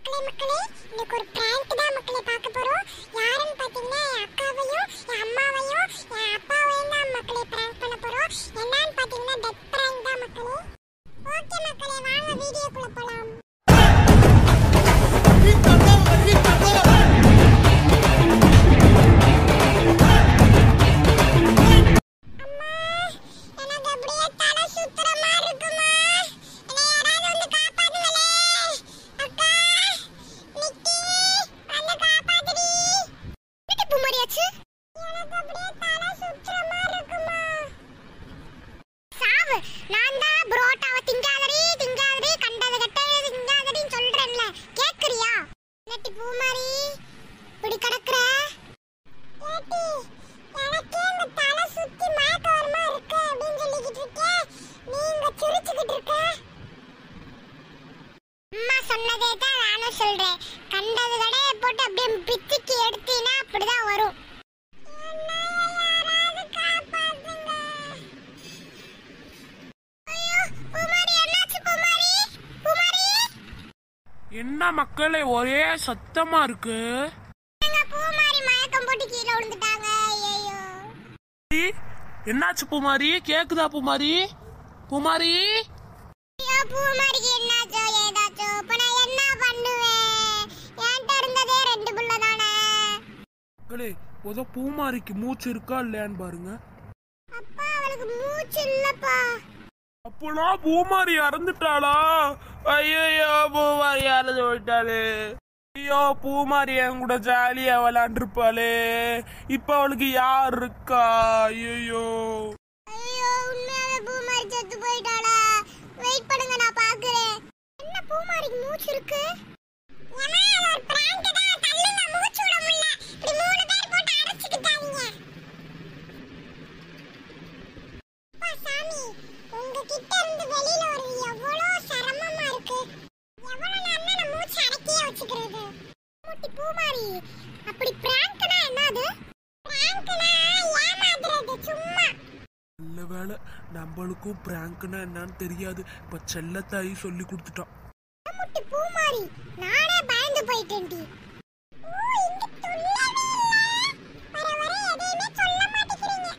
மக்களே மக்களே இன்னைக்கு ஒரு பிராங்க் தான் மக்களே பார்க்க போறோம். யாருன்னு பாத்தீங்கன்னா என் அக்காவையும் என் அம்மாவையும் என் அப்பாவையும் தான் மக்களே பிராங்க் பண்ண போறோம். என்னன்னு பாத்தீங்கன்னா டெத் பிராங்க் தான் மக்களே. ஓகே மக்களே வாங்க வீடியோக்குள்ள போலாம். நான் தான் புரோட்டாவை திங்காதடி கண்டது கட்டது திங்காதடின்னு சொல்றேன்ல, கேக்குறியா? நெட்டி பூமாரி இப்படி கடக்குற ஏட்டி, எனக்கே இந்த தலை சுத்தி மாட்டோரமா இருக்கு அப்படின்னு சொல்லிக்கிட்டு இருக்கே, நீங்க சிரிச்சுக்கிட்டு இருக்க. அம்மா சொன்னதே தான் நானும் சொல்றேன். கண்டது கடையை போட்டு அப்படியே பிச்சுக்கு எடுத்தீங்கன்னா அப்படிதான் வரும். என்ன மக்களே ஒரே சத்தமா இருக்கு? பூமாரி மயக்கம் போட்டு கீழே விழுந்துட்டாங்க. ஐயோ என்னாச்சு பூமாரி? கேக்குதா பூமாரி? பூமாரி பூமாரிக்கு என்னாச்சோ ஏதாச்சோ இப்ப நான் என்ன பண்ணுவேன்? என்கிட்ட இருந்ததே 2 புள்ள தானே. மக்களே பூமாரிக்கு மூச்சு இருக்கா இல்லையான்னு பாருங்க. அப்பா அவளுக்கு மூச்சு இல்லப்பா. அப்போனா பூமாரி இறந்துட்டாளா? ஐயோ பூமாரி இறந்து போயிட்டாளே. ஐயோ பூமாரி என் கூட ஜாலியா விளையாண்டுருப்பாளே, இப்ப அவளுக்கு யார் இருக்கா? ஐயோ ஐயோ உண்மையாவே பூமாரி செத்து போயிட்டாளா? வெயிட் பண்ணுங்க நான் பாக்குறேன். என்ன பூமாரிக்கு மூச்சு இருக்கு? ஏமா அது ஒரு பிராங்க் தான், தள்ளுங்க மூச்சு விட முடியல. இப்படி 3 பேர் போட்டு அடைச்சிட்டாங்க. அப்பா சாமி உங்ககிட்ட இருந்து வெளியில ஒரு எவ்வளவு சிரமமா இருக்கு. எவ்வளவு நேரம் நான் மூச்சு அடக்கியே வச்சுக்கிறது. மூட்டி பூமாரி அப்படி பிராங்க்னா என்னது? பிராங்க்னா ஏமாத்துறது சும்மா. நல்ல வேலை நம்மளுக்கும் பிராங்க்னா என்னன்னு தெரியாது. இப்ப செல்லத்தாயி சொல்லி கொடுத்துட்டான். மூட்டி பூமாரி நானே பயந்து போயிட்டேன்டி. ஓ இங்க சொல்லவே இல்ல. வர எதையுமே சொல்ல மாட்டேங்கிறீங்க.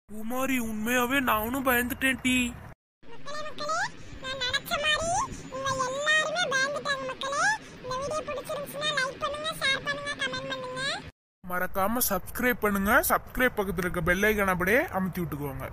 பூமாரி உண்மையாவே நானும் பயந்துட்டேன் டி. மக்களே நான் நினைச்ச மாதிரி இவங்க எல்லாரும் பயந்துட்டாங்க மக்களே. இந்த வீடியோ பிடிச்சிருந்துச்சுன்னா லைக் பண்ணுங்க, ஷேர் பண்ணுங்க, கமெண்ட் பண்ணுங்க. மறக்காம சப்ஸ்கிரைப் பண்ணுங்க. சப்ஸ்கிரைப் பக்கத்துல இருக்க பெல் ஐகானை அப்படியே அமுத்தி விட்டுக்கோங்க.